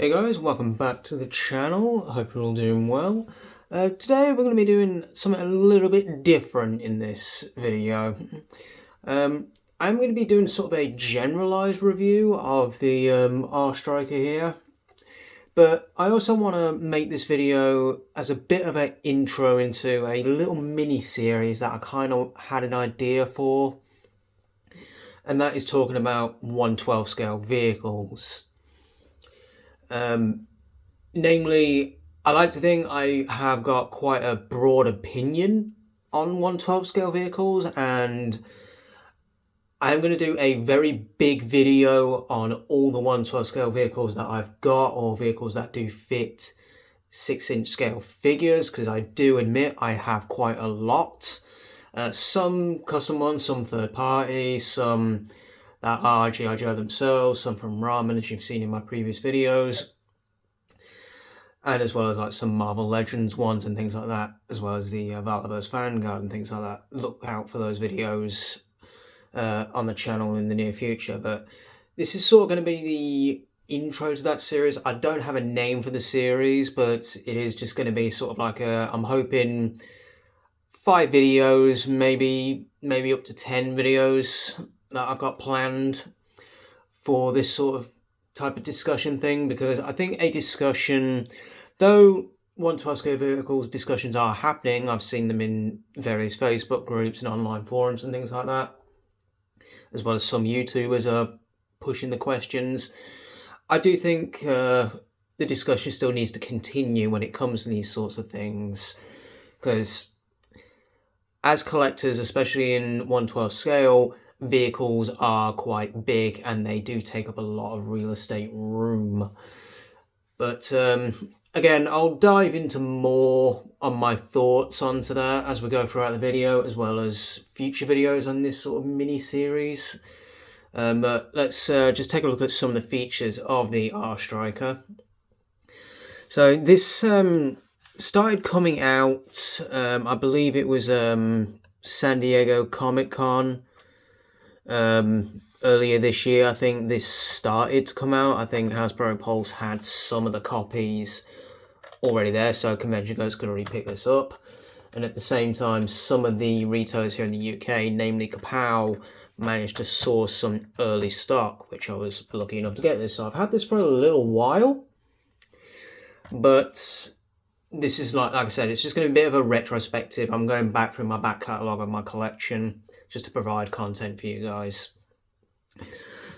Hey guys, welcome back to the channel. Hope you're all doing well. Today we're going to be doing something a little bit different in this video. I'm going to be doing sort of a generalized review of the R-Striker here. But I also want to make this video as a bit of an intro into a little mini-series that I kind of had an idea for. And that is talking about 1/12 scale vehicles. Namely, I like to think I have got quite a broad opinion on 1/12 scale vehicles, and I'm going to do a very big video on all the 1/12 scale vehicles that I've got, or vehicles that do fit 6-inch scale figures, because I do admit I have quite a lot. Some custom ones, some third party, some that are G.I. Joe themselves, some from Ramen, as you've seen in my previous videos, and as well as like some Marvel Legends ones and things like that, as well as the Valorverse Vanguard and things like that. Look out for those videos on the channel in the near future. But this is sort of going to be the intro to that series. I don't have a name for the series, but it is just going to be sort of like I'm hoping 5 videos, maybe up to 10 videos that I've got planned for this sort of type of discussion thing, because I think a discussion, though 1/12 scale vehicles discussions are happening, I've seen them in various Facebook groups and online forums and things like that, as well as some YouTubers are pushing the questions. I do think the discussion still needs to continue when it comes to these sorts of things, because as collectors, especially in 1/12 scale, vehicles are quite big and they do take up a lot of real estate room. But again, I'll dive into more on my thoughts onto that as we go throughout the video, as well as future videos on this sort of mini-series. But let's just take a look at some of the features of the R-Striker. So this started coming out, I believe it was San Diego Comic-Con earlier this year. I think this started to come out. I think Hasbro Pulse had some of the copies already there, so convention goers could already pick this up. And at the same time, some of the retailers here in the UK, namely Kapow, managed to source some early stock, which I was lucky enough to get this. So I've had this for a little while, but this is like I said, it's just going to be a bit of a retrospective. I'm going back through my back catalogue of my collection just to provide content for you guys.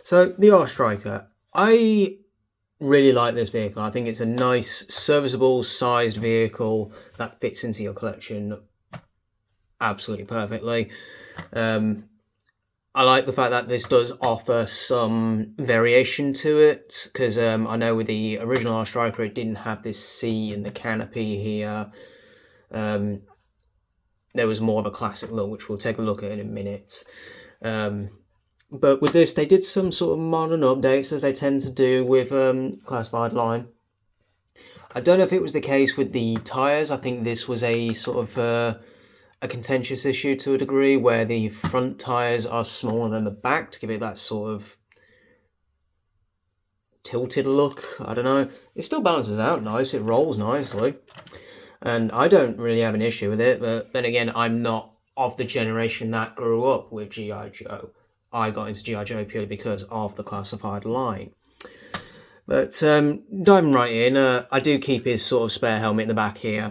So the R-Striker, I really like this vehicle. I think it's a nice, serviceable sized vehicle that fits into your collection absolutely perfectly. I like the fact that this does offer some variation to it, because I know with the original R-Striker it didn't have this C in the canopy here. There was more of a classic look, which we'll take a look at in a minute. But with this, they did some sort of modern updates, as they tend to do with classified line. I don't know if it was the case with the tyres. I think this was a sort of a contentious issue to a degree, where the front tyres are smaller than the back to give it that sort of tilted look. I don't know. It still balances out nice. It rolls nicely. And I don't really have an issue with it. But then again, I'm not of the generation that grew up with G.I. Joe. I got into G.I. Joe purely because of the classified line. But diving right in, I do keep his sort of spare helmet in the back here.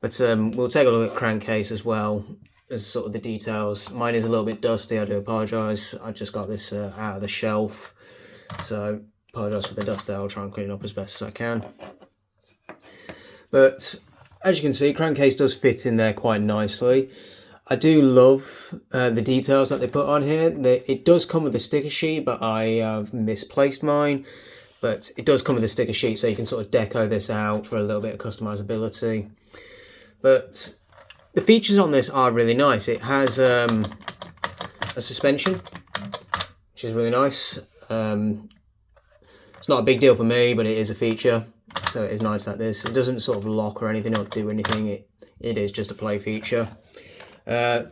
But we'll take a look at crankcase as well as sort of the details. Mine is a little bit dusty, I do apologise. I just got this out of the shelf. So apologise for the dust there, I'll try and clean it up as best as I can. But as you can see, crankcase does fit in there quite nicely. I do love the details that they put on here. It does come with a sticker sheet, but I have misplaced mine. But it does come with a sticker sheet, so you can sort of deco this out for a little bit of customizability. But the features on this are really nice. It has a suspension, which is really nice. It's not a big deal for me, but it is a feature. So it is nice that this, it doesn't sort of lock or anything or do anything. It is just a play feature. I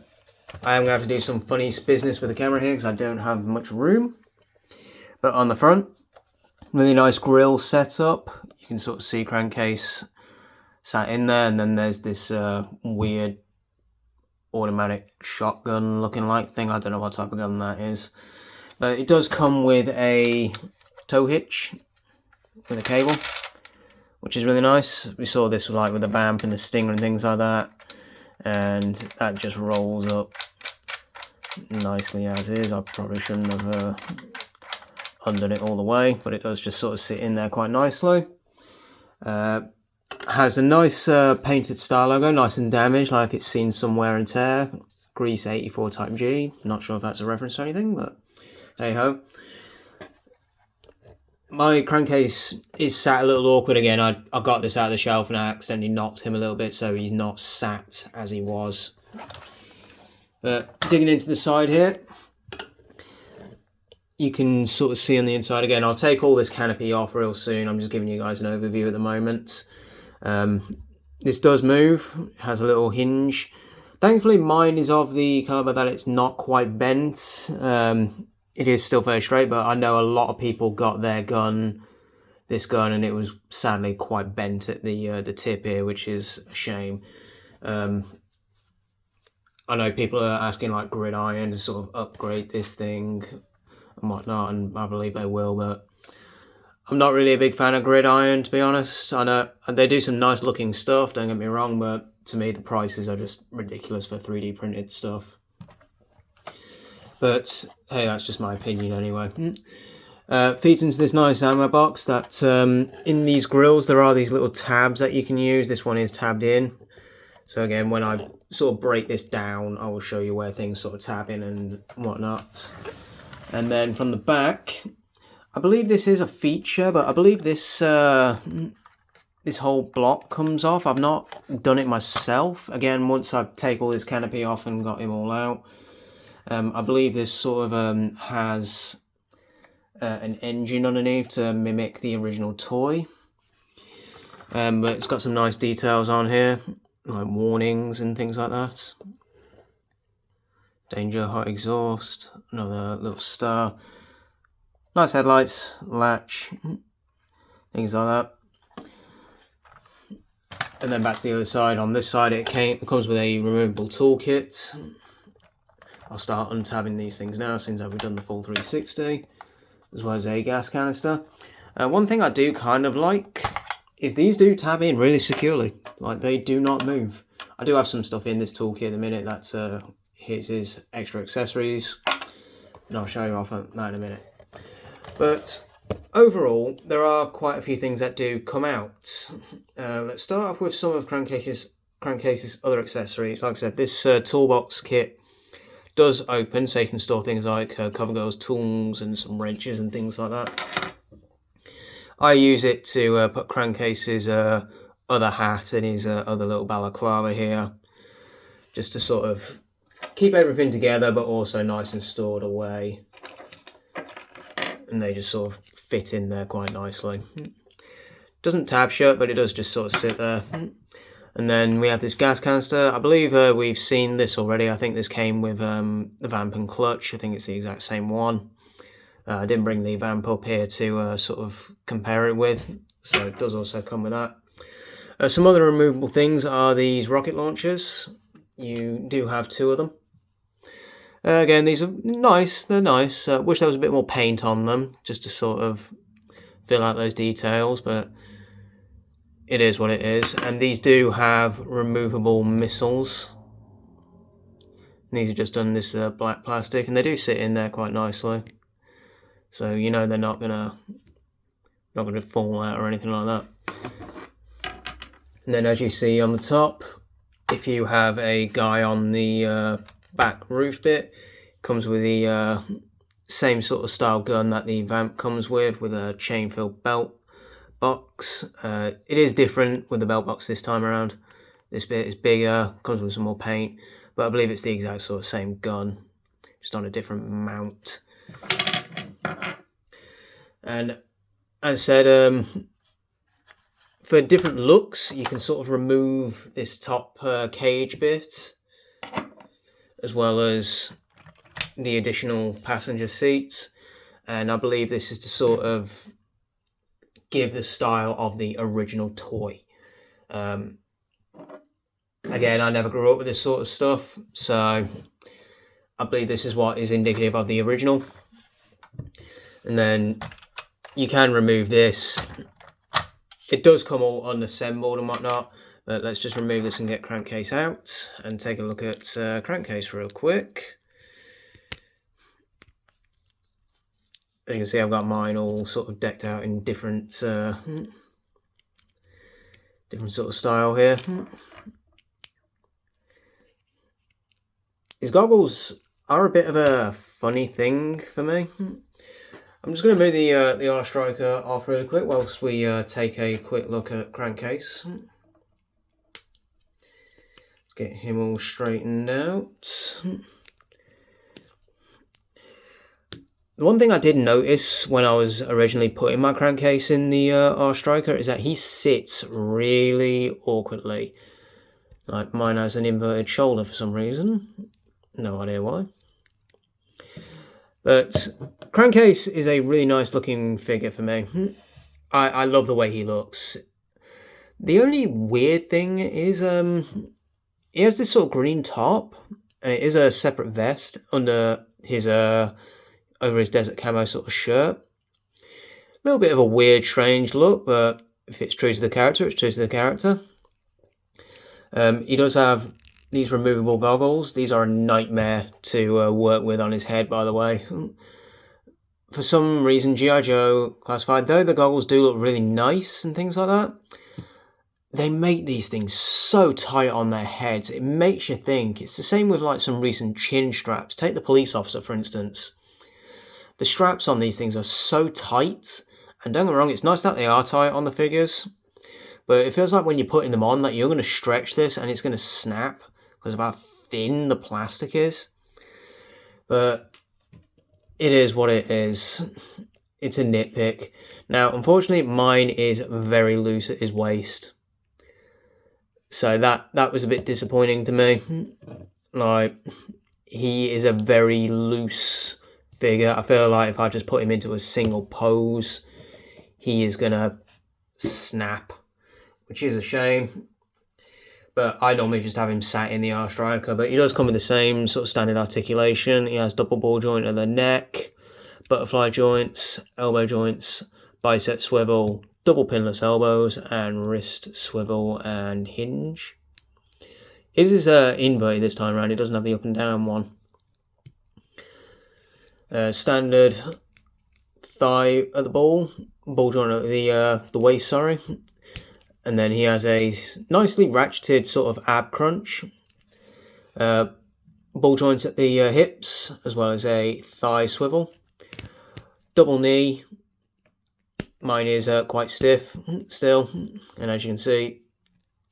am going to have to do some funny business with the camera here because I don't have much room. But on the front, Really nice grill setup. You can sort of see crankcase sat in there, and then there's this weird automatic shotgun looking like thing. I don't know what type of gun that is, but it does come with a tow hitch with a cable, which is really nice. We saw this like with the vamp and the stinger and things like that, and that just rolls up nicely as is. I probably shouldn't have undone it all the way, but it does just sort of sit in there quite nicely. Has a nice painted star logo, nice and damaged, like it's seen some wear and tear. Grease 84 type G. Not sure if that's a reference to anything, but hey ho. My crankcase is sat a little awkward again. I got this out of the shelf and I accidentally knocked him a little bit, so he's not sat as he was. But digging into the side here, you can sort of see on the inside again. I'll take all this canopy off real soon. I'm just giving you guys an overview at the moment. This does move. It has a little hinge. Thankfully mine is of the caliber that it's not quite bent. It is still very straight, but I know a lot of people got their this gun, and it was sadly quite bent at the tip here, which is a shame. I know people are asking like Gridiron to sort of upgrade this thing and whatnot, and I believe they will, but I'm not really a big fan of Gridiron, to be honest. I know they do some nice looking stuff, don't get me wrong, but to me the prices are just ridiculous for 3D printed stuff. But hey, that's just my opinion anyway. Feeds into this nice ammo box that in these grills there are these little tabs that you can use. This one is tabbed in. So again, when I sort of break this down, I will show you where things sort of tab in and whatnot. And then from the back, I believe this is a feature, but I believe this this whole block comes off. I've not done it myself. Again, once I take all this canopy off and got him all out, I believe this sort of has an engine underneath to mimic the original toy. But it's got some nice details on here, like warnings and things like that. Danger, hot exhaust, another little star. Nice headlights, latch, things like that. And then back to the other side. On this side, it comes with a removable toolkit. I'll start untabbing these things now since I've done the full 360, as well as a gas canister. One thing I do kind of like is these do tab in really securely. Like, they do not move. I do have some stuff in this toolkit at the minute. That's here's his extra accessories, and I'll show you off that in a minute. But overall, there are quite a few things that do come out. Let's start off with some of Crankcase's other accessories. Like I said, this toolbox kit does open, so you can store things like cover girls' tools and some wrenches and things like that. I use it to put Crankcase's other hat and his other little balaclava here, just to sort of keep everything together, but also nice and stored away. And they just sort of fit in there quite nicely. Doesn't tab shut, but it does just sort of sit there. And then we have this gas canister. I believe we've seen this already. I think this came with the vamp and clutch. I think it's the exact same one. I didn't bring the vamp up here to sort of compare it with, so it does also come with that. Some other removable things are these rocket launchers. You do have two of them. Again, these are nice, they're nice. Wish there was a bit more paint on them, just to sort of fill out those details, but it is what it is. And these do have removable missiles. These are just done this black plastic, and they do sit in there quite nicely. So you know they're not gonna fall out or anything like that. And then as you see on the top, if you have a guy on the back roof bit, comes with the same sort of style gun that the vamp comes with a chain filled belt box. It is different with the belt box this time around. This bit is bigger, comes with some more paint, but I believe it's the exact sort of same gun, just on a different mount. And as I said, for different looks, you can sort of remove this top cage bit, as well as the additional passenger seats. And I believe this is to sort of give the style of the original toy. Again, I never grew up with this sort of stuff, so I believe this is what is indicative of the original. And then you can remove this. It does come all unassembled and whatnot, but let's just remove this and get crankcase out and take a look at crankcase real quick. As you can see, I've got mine all sort of decked out in different sort of style here. These goggles are a bit of a funny thing for me. I'm just going to move the R Striker off really quick whilst we take a quick look at crankcase. Let's get him all straightened out. The one thing I did notice when I was originally putting my crankcase in the R Striker is that he sits really awkwardly. Like mine has an inverted shoulder for some reason. No idea why. But crankcase is a really nice looking figure for me. I love the way he looks. The only weird thing is he has this sort of green top, and it is a separate vest under his over his desert camo sort of shirt. A little bit of a weird, strange look, but if it's true to the character, it's true to the character. He does have these removable goggles. These are a nightmare to work with on his head, by the way. For some reason, G.I. Joe Classified, though the goggles do look really nice and things like that, they make these things so tight on their heads. It makes you think. It's the same with like some recent chin straps. Take the police officer, for instance. The straps on these things are so tight. And don't get me wrong, it's nice that they are tight on the figures. But it feels like when you're putting them on that you're going to stretch this and it's going to snap because of how thin the plastic is. But it is what it is. It's a nitpick. Now, unfortunately, mine is very loose at his waist. So that was a bit disappointing to me. Like, he is a very loose figure. I feel like if I just put him into a single pose, he is going to snap, which is a shame. But I normally just have him sat in the R Striker. But he does come with the same sort of standard articulation. He has double ball joint at the neck, butterfly joints, elbow joints, bicep swivel, double pinless elbows, and wrist swivel and hinge. His is inverted this time around. It doesn't have the up and down one. Standard thigh at the ball joint at the waist, sorry. And then he has a nicely ratcheted sort of ab crunch. Ball joints at the hips, as well as a thigh swivel. Double knee. Mine is quite stiff still. And as you can see,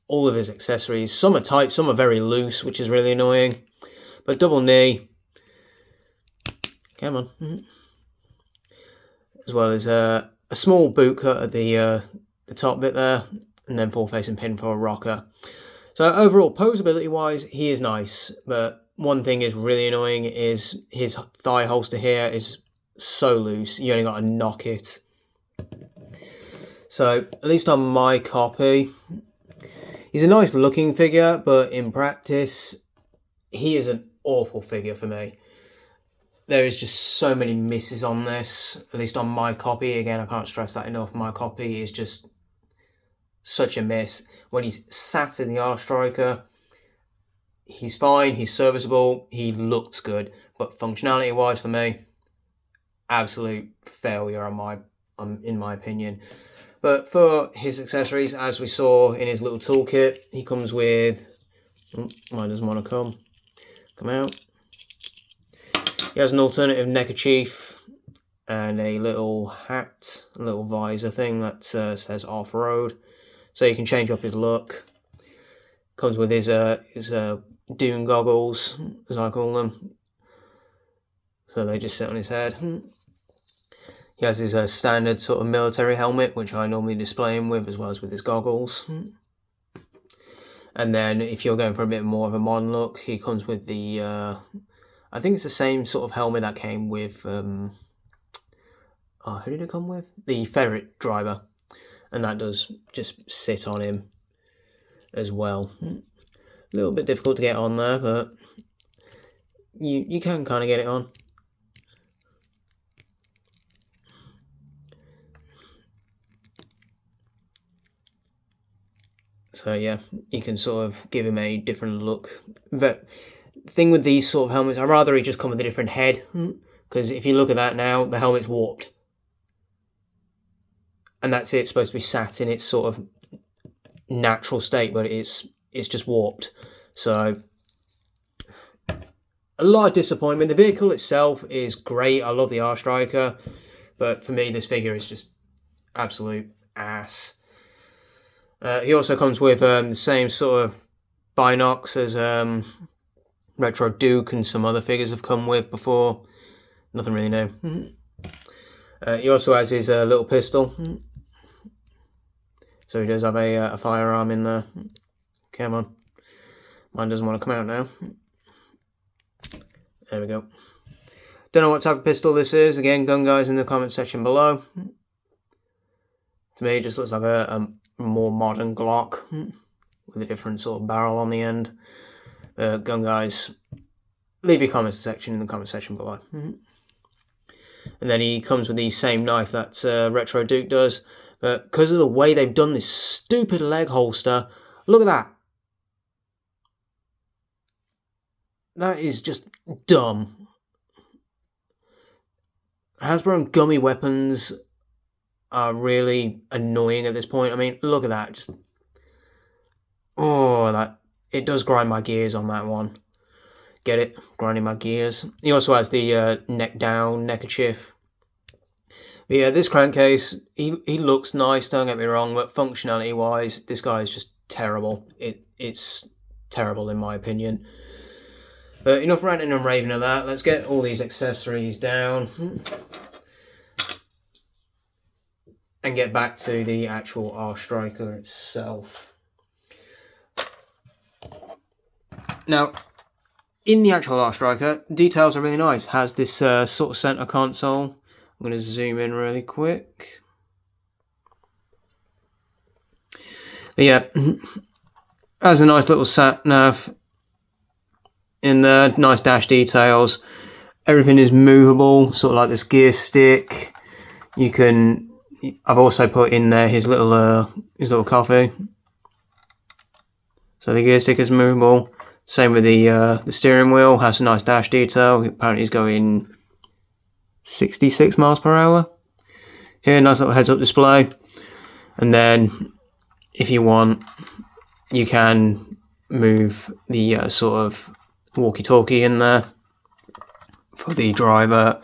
all of his accessories, some are tight, some are very loose, which is really annoying. But double knee. Come on. As well as a small boot cut at the top bit there. And then full facing pin for a rocker. So overall, posability wise, he is nice. But one thing is really annoying is his thigh holster here is so loose. You only got to knock it. So at least on my copy, he's a nice looking figure, but in practice, he is an awful figure for me. There is just so many misses on this, at least on my copy. Again, I can't stress that enough. My copy is just such a miss. When he's sat in the R Striker, he's fine, he's serviceable, he looks good, but functionality wise for me, absolute failure in my opinion. But for his accessories, as we saw in his little toolkit, he comes with, mine doesn't want to come out. He has an alternative neckerchief and a little hat, a little visor thing that says off-road. So you can change up his look. Comes with his dune goggles, as I call them. So they just sit on his head. He has his standard sort of military helmet, which I normally display him with, as well as with his goggles. And then if you're going for a bit more of a modern look, he comes with the, I think it's the same sort of helmet that came with, who did it come with? The ferret driver. and that does just sit on him as well. A little bit difficult to get on there, but you can kind of get it on. So yeah, you can sort of give him a different look. But the thing with these sort of helmets, I'd rather he just come with a different head, because if you look at that now, the helmet's warped. And that's it, it's supposed to be sat in its sort of natural state, but it's just warped. So a lot of disappointment. The vehicle itself is great. I love the R-Striker, but for me, this figure is just absolute ass. He also comes with the same sort of binocs as Retro Duke and some other figures have come with before. Nothing really new. He also has his little pistol. So he does have a firearm in there. Come on. Mine doesn't want to come out now. There we go. Don't know what type of pistol this is. Again, gun guys in the comment section below. To me, it just looks like a more modern Glock with a different sort of barrel on the end. Gun guys, leave your comment section in the comment section below. And then he comes with the same knife that Retro Duke does, but because of the way they've done this stupid leg holster, look at that. That is just dumb. Hasbro and gummy weapons are really annoying at this point. I mean, look at that. Just, oh, that, it does grind my gears on that one. Get it? Grinding my gears. He also has the neck down neckerchief. But yeah, this crankcase, he looks nice, don't get me wrong, but functionality wise, this guy is just terrible. It's terrible in my opinion. But enough ranting and raving of that. Let's get all these accessories down and get back to the actual R-Striker itself. Now, in the actual R-Striker, details are really nice. Has this sort of center console. I'm going to zoom in really quick. But yeah, has a nice little sat nav in there, nice dash details. Everything is movable, sort of like this gear stick. You can. I've also put in there his little coffee. So the gear stick is movable. Same with the steering wheel. Has a nice dash detail. Apparently, he's going 66 miles per hour. Here, nice little heads-up display. And then, if you want, you can move the sort of walkie-talkie in there for the driver,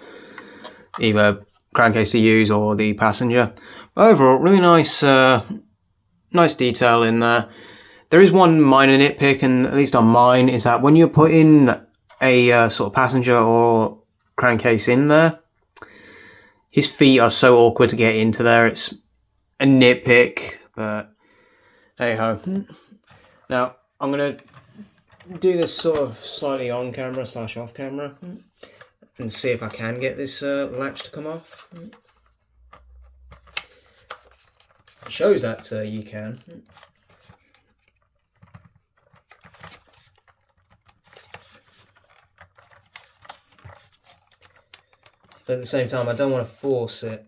either crankcase to use or the passenger. But overall, really nice, nice detail in there. There is one minor nitpick, and at least on mine, is that when you're putting a sort of passenger or crankcase in there, his feet are so awkward to get into there. It's a nitpick, but hey ho. Now I'm gonna do this sort of slightly on camera / off camera and see if I can get this latch to come off. It shows that you can. But at the same time, I don't want to force it.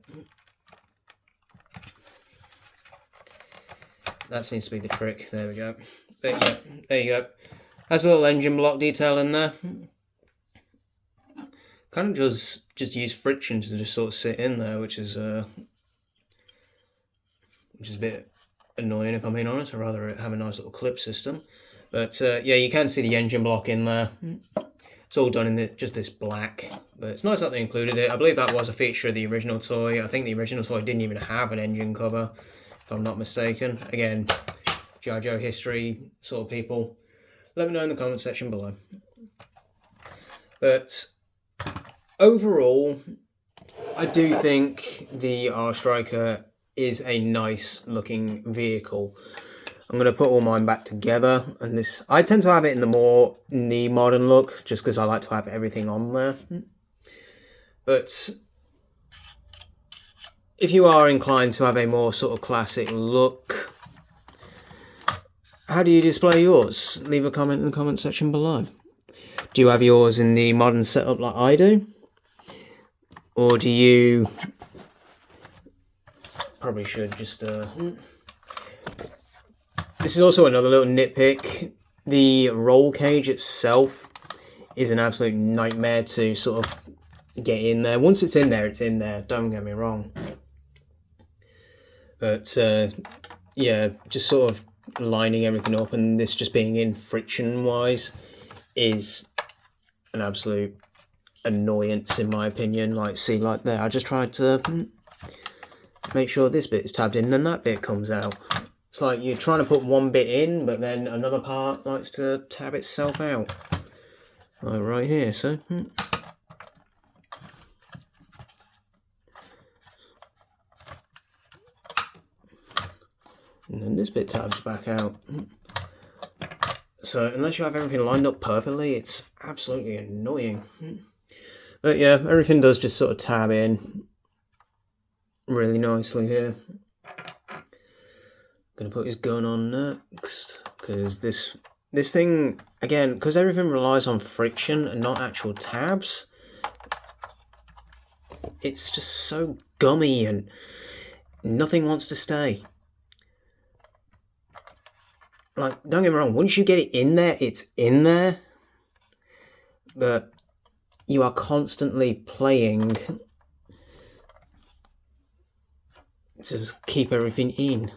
That seems to be the trick. There we go. But yeah, there you go. Has a little engine block detail in there. Kind of does just use friction to just sort of sit in there, which is a bit annoying if I'm being honest. I'd rather have a nice little clip system. But yeah, you can see the engine block in there. It's all done in just this black, but it's nice that they included it. I believe that was a feature of the original toy. I think the original toy didn't even have an engine cover, if I'm not mistaken. Again, G.I. Joe history sort of people, let me know in the comment section below. But overall, I do think the R-Striker is a nice looking vehicle. I'm going to put all mine back together, and this, I tend to have it in the modern look, just because I like to have everything on there. But if you are inclined to have a more sort of classic look, how do you display yours? Leave a comment in the comment section below. Do you have yours in the modern setup like I do? Or do you... Probably should just... This is also another little nitpick. The roll cage itself is an absolute nightmare to sort of get in there. Once it's in there, don't get me wrong. But yeah, just sort of lining everything up, and this just being in friction wise is an absolute annoyance in my opinion. Like, see, like there, I just tried to make sure this bit is tabbed in and that bit comes out. It's like you're trying to put one bit in, but then another part likes to tab itself out. Like right here, so. And then this bit tabs back out. So unless you have everything lined up perfectly, it's absolutely annoying. But yeah, everything does just sort of tab in really nicely here. Gonna put his gun on next, because this thing, again, because everything relies on friction and not actual tabs, it's just so gummy and nothing wants to stay. Like, don't get me wrong, once you get it in there, it's in there, but you are constantly playing to keep everything in.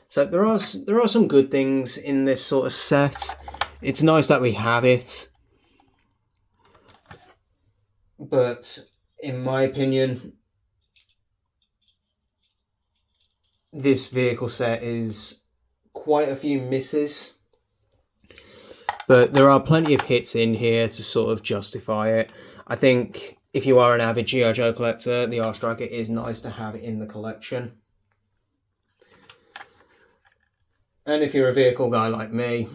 So there are some good things in this sort of set. It's nice that we have it, but in my opinion, this vehicle set is quite a few misses, but there are plenty of hits in here to sort of justify it. I think if you are an avid G.I. Joe collector, the R-Striker is nice to have in the collection. And if you're a vehicle guy like me,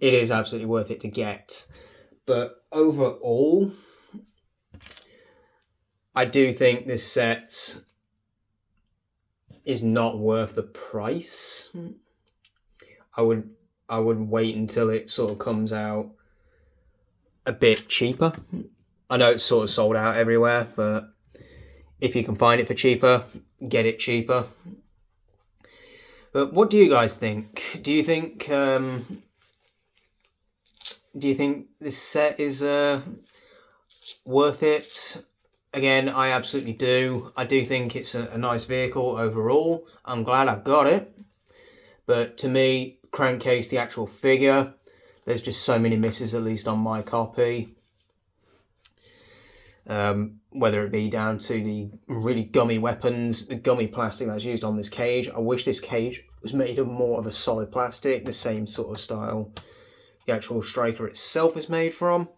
it is absolutely worth it to get. But overall, I do think this set is not worth the price. I would wait until it sort of comes out a bit cheaper. I know it's sort of sold out everywhere, but if you can find it for cheaper, get it cheaper. But what do you guys think? Do you think this set is worth it? Again, I absolutely do. I do think it's a nice vehicle overall. I'm glad I got it. But to me, crankcase, the actual figure, there's just so many misses, at least on my copy. Whether it be down to the really gummy weapons, the gummy plastic that's used on this cage. I wish this cage was made of more of a solid plastic, the same sort of style the actual striker itself is made from.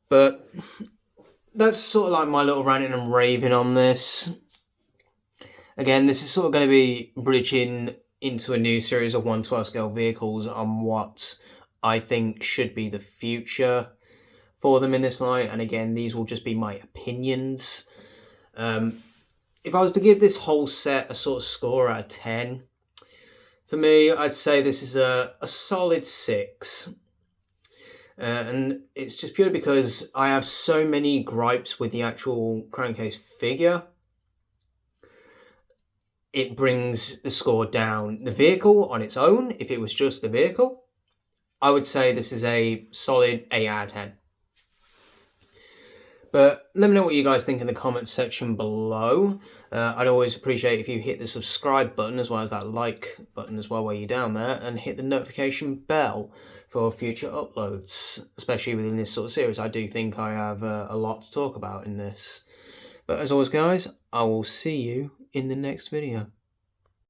But that's sort of like my little ranting and raving on this. Again, this is sort of going to be bridging into a new series of 1/12 scale vehicles on what I think should be the future for them in this line. And again, these will just be my opinions. If I was to give this whole set a sort of score out of 10, for me, I'd say this is a solid 6. And it's just purely because I have so many gripes with the actual crankcase figure. It brings the score down. The vehicle on its own, if it was just the vehicle, I would say this is a solid 8 out of 10. But let me know what you guys think in the comments section below. I'd always appreciate if you hit the subscribe button as well as that like button as well while you're down there, and hit the notification bell for future uploads, especially within this sort of series. I do think I have a lot to talk about in this. But as always, guys, I will see you in the next video.